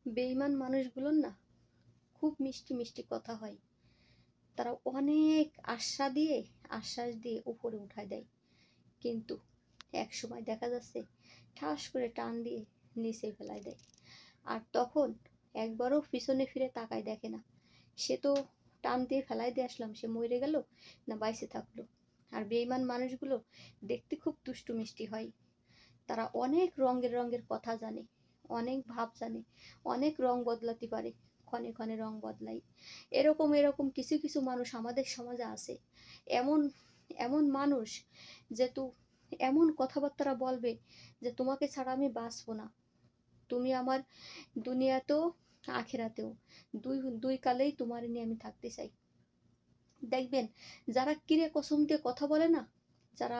বেঈমান মানুষগুলোর না খুব মিষ্টি মিষ্টি কথা হয়। তারা অনেক আশ্বাস দিয়ে উপরে উঠায় দেয়, কিন্তু এক সময় দেখা যাচ্ছে ঠাস করে টান দিয়ে নিচে ফেলায় দেয়। আর তখন একবারও পিছনে ফিরে তাকায় দেখে না, সে তো টান দিয়ে ফেলাই দিয়ে আসলাম, সে মরে গেল না বাইসে থাকলো। আর বেঈমান মানুষগুলো দেখতে খুব দুষ্টু মিষ্টি হয়। তারা অনেক রঙের রঙের কথা জানে, অনেক ভাব জানে, অনেক রং বদলাতে পারে, ক্ষণে ক্ষণে রং বদলাই। এরকম এরকম কিছু কিছু মানুষ আমাদের সমাজে আছে। এমন এমন মানুষ যে এমন কথাবার্তা বলবে যে তোমাকে ছাড়া আমি বাঁচবো না, তুমি আমার দুনিয়াতেও আখেরাতেও দুই দুই কালেই তোমার নিয়ে আমি থাকতে চাই। দেখবেন যারা কিরে কসম দিয়ে কথা বলে না, যারা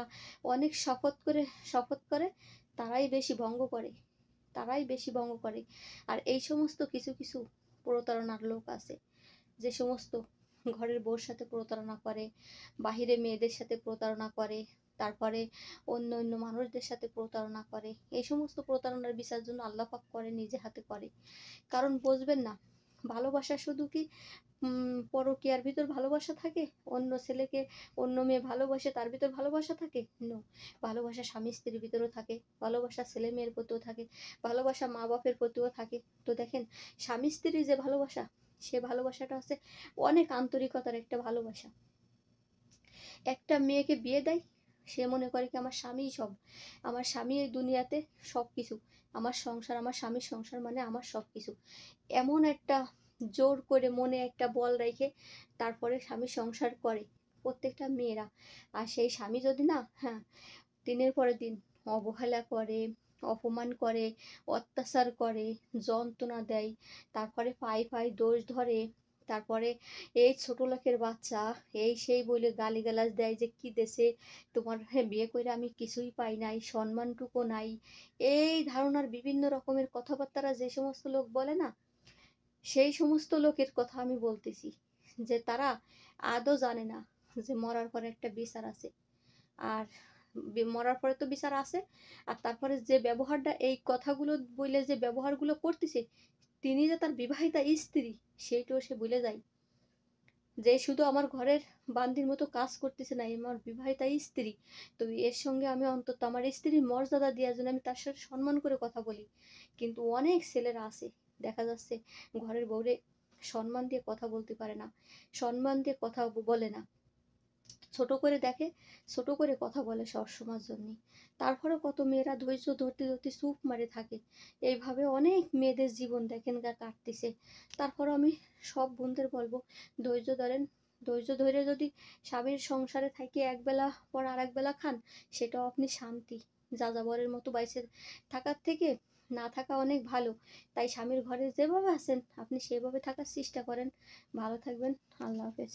অনেক শপথ করে তারাই বেশি ভঙ্গ করে, তারাই বেশি ভঙ্গ করে। আর এই সমস্ত কিছু কিছু প্রতারণার লোক আছে, যে সমস্ত ঘরের বউর সাথে প্রতারণা করে, বাহিরে মেয়েদের সাথে প্রতারণা করে, তারপরে অন্য অন্য মানুষদের সাথে প্রতারণা করে। এই সমস্ত প্রতারণার বিচার জন্য আল্লাহ পাক করে, নিজে হাতে করে। কারণ বুঝবেন না, ভালোবাসা শুধু কি পরকীয়ার ভিতর ভালোবাসা থাকে, অন্য ছেলেকে অন্য মেয়ে ভালোবাসে তার ভিতর ভালোবাসা থাকে? নো। ভালোবাসা স্বামী স্ত্রীর ভিতরেও থাকে, ভালোবাসা ছেলে মেয়ের প্রতিও থাকে, ভালোবাসা মা বাপের প্রতিও থাকে। তো দেখেন, স্বামী স্ত্রীর যে ভালোবাসা, সে ভালোবাসাটা হচ্ছে অনেক আন্তরিকতার একটা ভালোবাসা। একটা মেয়েকে বিয়ে দেয়, সে মনে করে কি আমার স্বামীই সব, আমার স্বামী এই দুনিয়াতে সব কিছু, আমার সংসার, আমার স্বামীর সংসার মানে আমার সব কিছু। এমন একটা জোর করে মনে একটা বল রেখে তারপরে স্বামীর সংসার করে প্রত্যেকটা মেয়েরা। আর সেই স্বামী যদি না, হ্যাঁ, দিনের পরে দিন অবহেলা করে, অপমান করে, অত্যাচার করে, যন্ত্রণা দেয়, তারপরে পায়ে পায়ে দোষ ধরে, তারপরে এই ছোট লোকের বাচ্চা, এই সেই বলে গালিগালাজ দেয় যে কি দেশে তোমার বিয়ে করে আমি কিছুই পাই নাই, সম্মানটুকু নাই, এই ধারণার বিভিন্ন রকমের কথাবার্তা যে সমস্ত লোক বলে না, সেই সমস্ত লোকের কথা আমি বলতেছি। যে তারা আদৌ জানে না যে মরার পরে একটা বিচার আছে। আর মরার পরে তো বিচার আছে। আর তারপরে যে ব্যবহারটা এই কথাগুলো বলে যে ব্যবহারগুলো করতেছে, তিনি যে তার বিবাহিতা স্ত্রী সেইটাও সে ভুলে যায়। যে শুধু আমার ঘরের বান্দির মতো কাজ করতেছে না, আমার বিবাহিতা স্ত্রী, তো এর সঙ্গে আমি অন্তত আমার স্ত্রীর মর্যাদা দেওয়ার জন্য আমি তার সাথে সম্মান করে কথা বলি। কিন্তু অনেক ছেলেরা আছে, দেখা যাচ্ছে ঘরের বউরে সম্মান দিয়ে কথা বলতে পারে না, সম্মান দিয়ে কথা বলে না, ছোট করে দেখে, ছোট করে কথা বলে সবসময়ের জন্য। তারপরে কত মেয়েরা ধৈর্য ধরতে ধরতে চুপ মারে থাকে। এইভাবে অনেক মেয়েদের জীবন দেখেন গা কাটতেছে। তারপর আমি সব বোনদের বলবো, ধৈর্য ধরেন। ধৈর্য ধরে যদি স্বামীর সংসারে থাকি একবেলা পর আর একবেলা খান, সেটাও আপনি শান্তি। যাযাবরের মতো বাইসে থাকার থেকে না থাকা অনেক ভালো। তাই স্বামীর ঘরে যেভাবে আছেন আপনি সেভাবে থাকার চেষ্টা করেন। ভালো থাকবেন। আল্লাহ হাফেজ।